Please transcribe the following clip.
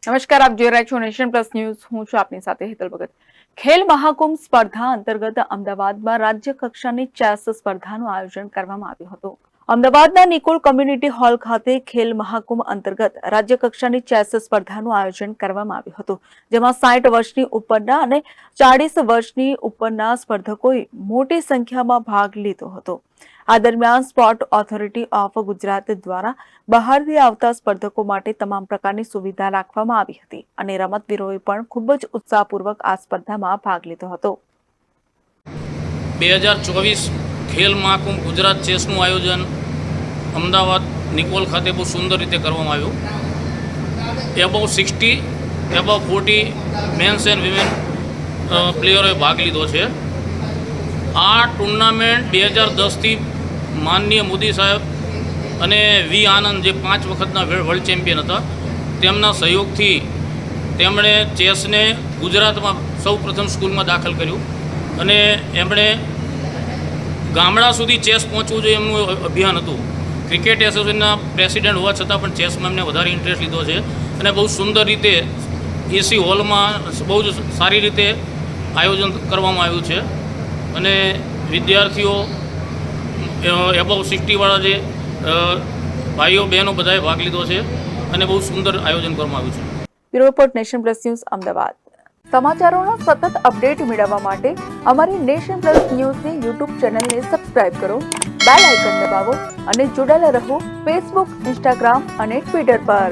નમસ્કાર, આપ જોઈ રહ્યા છો નેશન પ્લસ ન્યૂઝ. હું છું આપની સાથે હેતલ ભગત. ખેલ મહાકુંભ સ્પર્ધા અંતર્ગત અમદાવાદમાં રાજ્ય કક્ષાની ચેસ સ્પર્ધાનું આયોજન કરવામાં આવ્યું હતું. અમદાવાદના નિકોલ કોમ્યુનિટી હોલ ખાતે ખેલ મહાકુંભ અંતર્ગત રાજ્ય કક્ષાની ચેસ સ્પર્ધાનું આયોજન કરવામાં આવ્યું હતું, જેમાં 60 વર્ષની ઉપરના અને 40 વર્ષની ઉપરના સ્પર્ધકોએ મોટી સંખ્યામાં ભાગ લીધો હતો. આ દરમિયાન સ્પોર્ટ ઓથોરિટી ઓફ ગુજરાત દ્વારા બહારથી આવતા સ્પર્ધકો માટે તમામ પ્રકારની સુવિધા રાખવામાં આવી હતી અને રમતવીરોએ પણ ખૂબ જ ઉત્સાહપૂર્વક આ સ્પર્ધામાં ભાગ લીધો હતો. 2024 ખેલ મહાકુંભ ગુજરાત ચેસનું આયોજન અમદાવાદ નિકોલ ખાતે બહુ સુંદર રીતે કરવામાં આવ્યું. Above 60 above 40 men's and women પ્લેયરોએ ભાગ લીધો છે. આ ટુર્નામેન્ટ 2010થી માનનીય મોદી સાહેબ અને વી આનંદ, જે 5 વખતના વર્લ્ડ ચેમ્પિયન હતા, તેમના સહયોગથી તેમણે ચેસને ગુજરાતમાં સૌ પ્રથમ સ્કૂલમાં દાખલ કર્યું અને એમણે ગામડા સુધી ચેસ પહોંચવું જોઈએ એમનું અભિયાન હતું. ક્રિકેટ એસોસિએશનના પ્રેસિડેન્ટ હોવા છતાં પણ ચેસમાં એમને વધારે ઇન્ટરેસ્ટ લીધો છે અને બહુ સુંદર રીતે એસી હોલમાં બહુ જ સારી રીતે આયોજન કરવામાં આવ્યું છે અને વિદ્યાર્થીઓ એબવ 60વાળા જે ભાઈઓ બહેનો બધાએ ભાગ લીધો છે અને બહુ સુંદર આયોજન કરવામાં આવ્યું છે. Bureau report, nation plus news, Ahmedabad. સમાચારોના સતત અપડેટ મેળવવા માટે અમારી નેશન પ્લસ ન્યૂઝની યુટ્યુબ ચેનલને સબસ્ક્રાઇબ કરો, બેલ આઇકન દબાવો અને જોડાયેલા રહો ફેસબુક, ઇન્સ્ટાગ્રામ અને ટ્વિટર પર.